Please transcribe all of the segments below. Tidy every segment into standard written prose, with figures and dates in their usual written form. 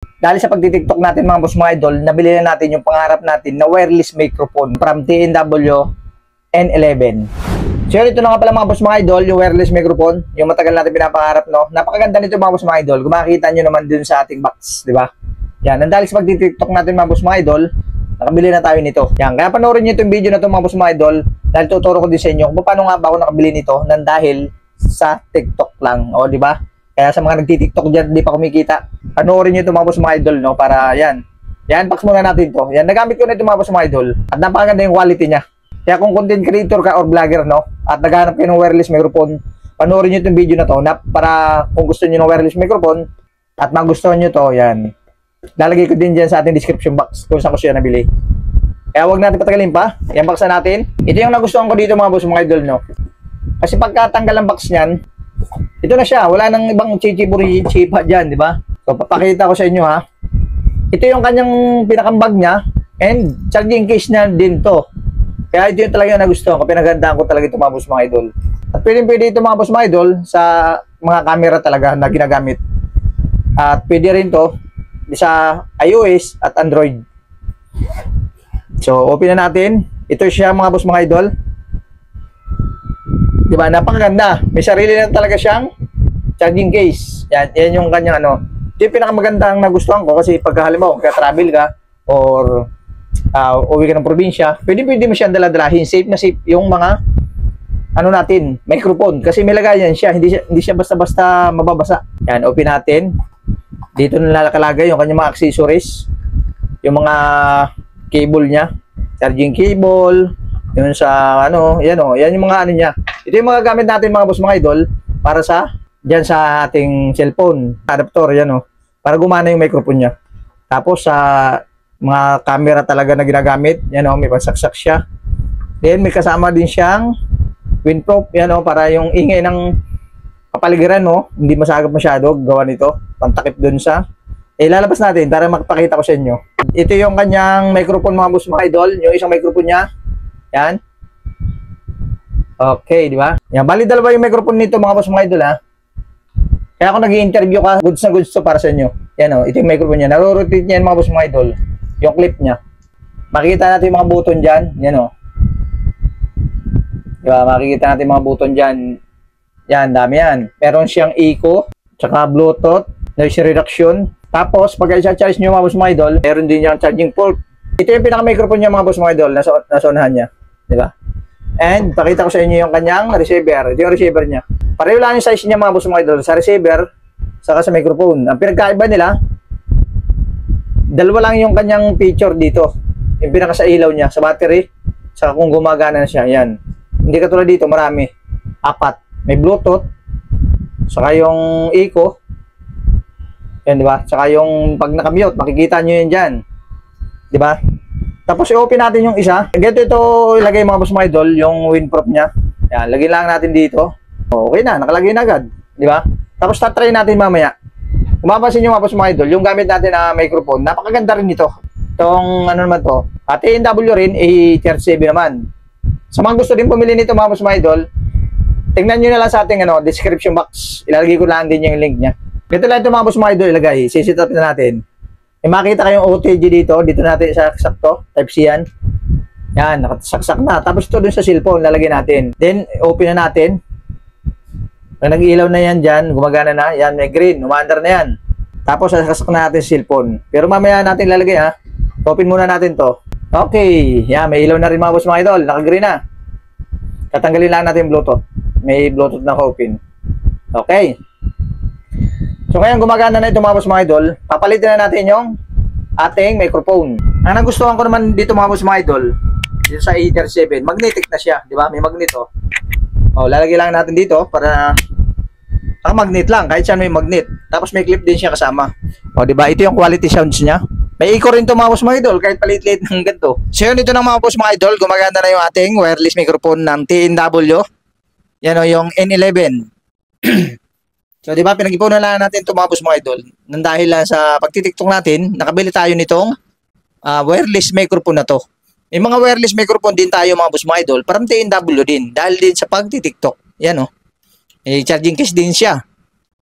Dahil sa pagtitiktok natin mga boss mga idol, nabili na natin yung pangarap natin na wireless microphone from TNW N11. So ito na nga pala mga boss mga idol, yung wireless microphone, yung matagal natin pinapangarap, no? Napakaganda nito mga boss mga idol. Kung makikita nyo naman dun sa ating box, di ba? Yan, dahil sa pagtitiktok natin mga boss mga idol, nakabili na tayo nito. Yan, kaya panoorin nyo itong video na ito mga boss mga idol, dahil tuturo ko din sa inyo kung paano nga ba ako nakabili nito nang dahil sa TikTok lang, o di ba? Kaya sa mga nagti-TikTok dyan, di pa kumikita, panoorin nyo ito mga boss mga idol, no? Para yan. Yan, box muna natin to. Yan, nagamit ko na ito mga boss mga idol. At napakaganda yung quality niya. Kaya kung content creator ka or vlogger, no? At naghanap kayo ng wireless microphone, panoorin nyo itong video na to para kung gusto nyo ng wireless microphone at magustuhan nyo to, yan. Lalagay ko din dyan sa ating description box kung saan ko siya nabili. Kaya huwag natin patagalin pa. Yan, box na natin. Ito yung nagustuhan ko dito mga boss mga idol, no? Kasi pagkatanggal ang box niyan, ito na siya. Wala nang ibang chichiburi-chipa dyan, di ba? So, papakita ko sa inyo, ha. Ito yung kanyang pinakambag niya and charging case niya din to. Kaya ito yung talaga yung nagustuhan ko. Pinagandaan ko talaga ito mga boss mga idol. At pwede ito mga boss mga idol sa mga camera talaga na ginagamit. At pwede rin to sa iOS at Android. So, open na natin. Ito siya mga boss mga idol. Diba? Napakaganda. May sarili na talaga siyang charging case. Yan yung kanyang ano. Ito yung pinakamagandang nagustuhan ko kasi pagka halimbawa, kaya travel ka or uwi ka ng probinsya, pwede mo siyang daladalahin. Safe na safe yung mga ano natin, microphone. Kasi may lagayan siya. Hindi siya basta-basta mababasa. Yan, open natin. Dito na nakalagay yung kanyang mga accessories. Yung mga cable niya. Charging cable. Yun sa ano, yan o. Yan yung mga ano niya. Ito yung mga gamit natin mga boss mga idol para sa dyan sa ating cellphone. Adapter, yan o. Para gumana yung microphone niya. Tapos sa mga camera talaga na ginagamit, yan o, may pansaksak siya. Then may kasama din siyang windproof, yan o, para yung ingay ng kapaligiran, no, hindi masagap masyado gawa nito. Pantakip dun sa lalabas natin para makapakita ko sa inyo. Ito yung kanyang microphone mga boss mga idol, yung isang microphone niya. Yan. Okay, di ba? Yan, bali dalawa yung microphone nito mga boss mga idol, ha. Kaya ako nag-i-interview ka, goods na goods to para sa inyo. Yan o, ito yung microphone niya. Naro-rotate niya yan mga boss mga idol. Yung clip niya. Makikita natin yung mga button dyan. Yan o. Diba? Makikita natin yung mga button dyan. Yan, dami yan. Meron siyang eco, tsaka Bluetooth, noise reduction. Tapos, pag i-charge nyo mga boss mga idol, meron din yung charging port. Ito yung pinaka-microphone niya mga boss mga idol. Nasa unahan niya. Diba? And, pakita ko sa inyo yung kanyang receiver. Ito yung receiver niya. Pareho lang yung size niya mga boss mga idol. Sa receiver, saka sa microphone. Ang pinagkaiba nila, dalawa lang yung kanyang feature dito. Yung pinaka sa ilaw niya, sa battery, saka kung gumagana na siya. Yan. Hindi katulad dito, marami. 4. May Bluetooth, saka yung eco. Yan, di ba? Saka yung pag nakamute, makikita nyo yun dyan. Di ba? Tapos i-open natin yung isa. Ganito ito ilagay mga boss mga idol, yung windproof niya. Yan, lagay lang natin dito. Okay na, nakalagay na agad. Di ba? Tapos tatry natin mamaya. Kung mapapansin nyo mga boss mga idol, yung gamit natin na microphone, napakaganda rin ito. Itong ano naman to, TNW rin, A37 naman. Sa mga gusto din pumili nito mga boss mga idol, tingnan nyo na lang sa ating description box. Ilalagay ko lang din yung link niya. Ito lang ito mga boss mga idol, ilagay. Sisit up na natin. May makita kayong OTG dito. Dito natin sa sakto. Type C yan. Yan, nakasaksak na. Tapos ito dun sa cellphone, lalagay natin. Then, open na natin. Pag nag-ilaw na yan dyan, gumagana na. Yan, may green. Umaandar na yan. Tapos, sasak na natin cellphone. Pero mamaya natin lalagay, ha. Open muna natin to. Okay. Yan, may ilaw na rin mga boss mga idol. Naka-green na. Tatanggalin lang natin yung Bluetooth. May Bluetooth na open. Okay. So, kaya gumagana na ito mga boss mga idol. Papalitin na natin yung ating microphone. Ang nagustuhan ko naman dito mga boss mga idol, dito sa A37, magnetic na siya. Di ba? May magnet, oh. Oh, lalagay lang natin dito para magnet lang. Kahit saan may magnet. Tapos may clip din siya kasama. Oh, di ba? Ito yung quality sounds niya. May eco rin ito mga boss mga idol, kahit palit-lit ng ganito. So, yun ito ng mga boss mga idol. Gumagana na yung ating wireless microphone ng TNW. Yan o, yung N11. So, di ba, pinag-ipunan lang natin ito mga boss mga idol. Nang dahil lang sa pagtitiktok natin, nakabili tayo nitong wireless microphone na to. May mga wireless microphone din tayo mga boss mga idol, parang TNW din. Dahil din sa pagtitiktok. Yan o. May charging case din siya.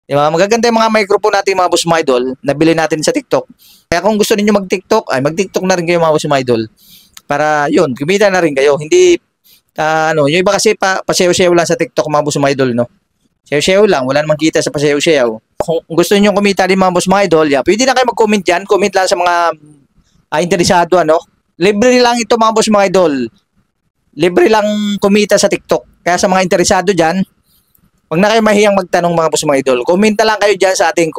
Di ba? Magaganda yung mga microphone natin mga boss mga idol, nabili natin sa TikTok. Kaya kung gusto niyo mag-TikTok, ay mag-TikTok na rin kayo mga boss mga idol. Para yun, kumita na rin kayo. Hindi, yung iba kasi pasayaw-sayaw lang sa TikTok mga boss mga idol, no? Sayaw-sayaw lang, wala namang kita sa pasayaw-sayaw. Kung gusto niyo kumita din mga boss mga idol, pwede na kayo mag-comment dyan. Comment lang sa mga interesado, ano? Libre lang ito mga boss mga idol. Libre lang kumita sa TikTok. Kaya sa mga interesado dyan, wag na kayo mahiyang magtanong mga boss mga idol. Comment na lang kayo dyan sa ating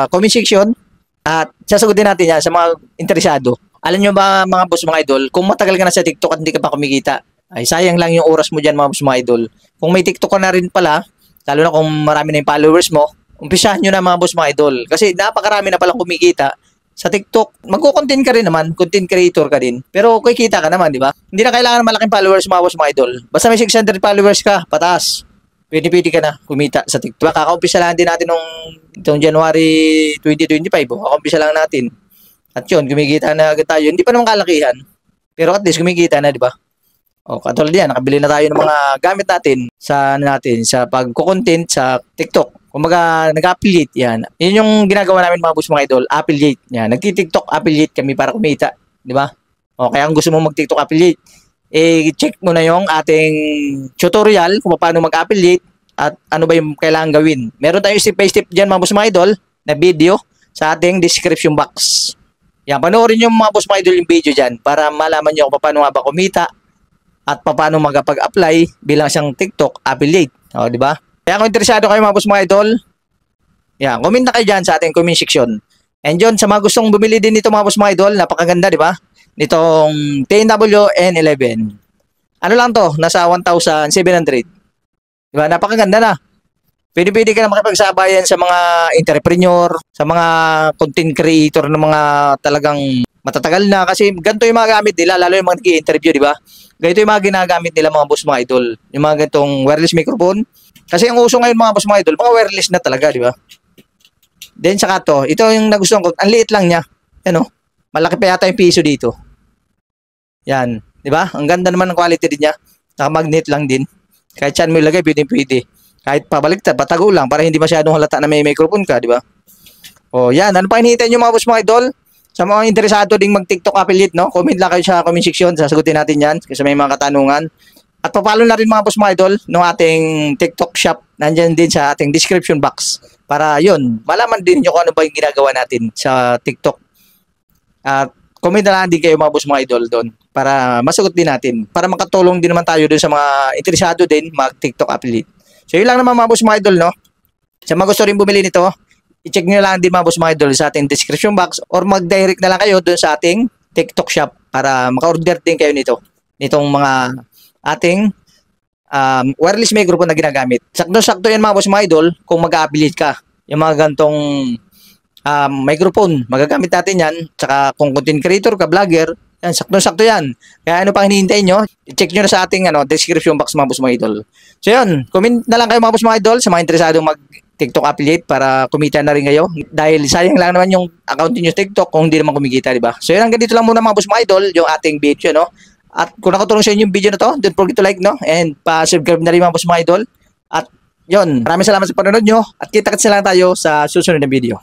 comment section at sasagutin natin yan sa mga interesado. Alam nyo ba mga boss mga idol, kung matagal ka na sa TikTok at hindi ka pa kumikita, ay sayang lang yung oras mo dyan mga boss mga idol. Kung may TikTok ka na rin pala, lalo na kung marami na yung followers mo, umpisahan nyo na mga boss mga idol. Kasi napakarami na palang kumikita sa TikTok. Magko-content ka rin naman, content creator ka din. Pero kikita ka naman, di ba? Hindi na kailangan malaking followers mga boss mga idol. Basta may 600 followers ka, pataas. Pwede ka na kumita sa TikTok. Kakaumpisa lang din natin itong January 2025. Kakaumpisa lang natin. At yun, kumikita na agad tayo. Hindi pa naman kalakihan. Pero at least kumikita na, di ba? O, katulad yan, nakabili na tayo ng mga gamit natin sa pagko-content sa TikTok. Kumbaga, nag-affiliate yan. Yun yung ginagawa namin mga boss mga idol, affiliate. Yan, nagti-TikTok affiliate kami para kumita. Di ba? O, kaya kung gusto mo mag-TikTok affiliate, check mo na yung ating tutorial kung paano mag-affiliate at ano ba yung kailangan gawin. Meron tayong step by step dyan mga boss mga idol na video sa ating description box. Yan, panoorin nyo mga boss mga idol yung video dyan para malaman nyo kung paano nga ba kumita at paano magpag-apply bilang siyang TikTok affiliate. O, di ba? Kaya kung interesado kayo mga boss mga idol, yan, comment na kayo dyan sa ating comment section. And yun, sa mga gustong bumili din nito mga boss mga idol, napakaganda, di ba? Nitong TNW N11. Ano lang to? Nasa 1,700. Diba? Napakaganda na. Pwede ka na makipagsabayan sa mga entrepreneur, sa mga content creator ng mga talagang matatagal na. Kasi ganito yung mga gamit nila, lalo yung mga nag-i-interview, di ba? Ganito yung mga ginagamit nila mga boss mga idol. Yung mga ganitong wireless microphone. Kasi ang uso ngayon mga boss mga idol, mga wireless na talaga, di ba? Then saka to, ito yung nagustuhan ko, ang liit lang niya. Yan o. Malaki pa yata yung piso dito. Yan. Di ba? Ang ganda naman ng quality din niya. Naka-magnet lang din. Kahit saan mo ilagay, pwede. Kahit pabaliktad, patago lang para hindi masyadong halata na may microphone ka, di ba? O yan. Ano pa hinihintay nyo mga boss mga idol? Sa mga interesado ding mag-TikTok affiliate, no? Comment lang kayo sa comment section. Sasagutin natin yan kasi may mga katanungan. At papalo na rin mga boss mga idol ng ating TikTok shop. Nandyan din sa ating description box. Para yun, malaman din nyo kung ano ba yung ginagawa natin sa TikTok. At comment na lang din kayo mga boss mga idol doon para masagot din natin. Para makatulong din naman tayo doon sa mga interesado din mag-TikTok affiliate. So yun lang naman mga boss mga idol, no? Sa mga gusto rin bumili nito, i-check nyo lang din mga boss mga idol sa ating description box or mag-direct na lang kayo doon sa ating TikTok shop para maka-order din kayo nitong mga ating wireless microphone na ginagamit. Sakto-sakto yan mga boss mga idol kung mag-affiliate ka. Yung mga gantong microphone, magagamit natin yan. Tsaka kung content creator ka, vlogger, yan, sakto-sakto yan. Kaya ano pang hinihintay nyo, i-check nyo na sa ating description box mga boss mga idol. So yun, comment na lang kayo mga boss mga idol sa mga interesadong mag-TikTok affiliate para kumita na rin kayo. Dahil sayang lang naman yung account nyo sa TikTok kung hindi naman kumikita, di ba? So yun, hanggang dito lang muna mga boss mga idol, yung ating video, no? At kung nakatulong sa inyo yung video na to, don't forget to like, no? And pa-subscribe na rin mga boss mga idol. At yun, maraming salamat sa panonood nyo at kita-kits na lang tayo sa susunod na video.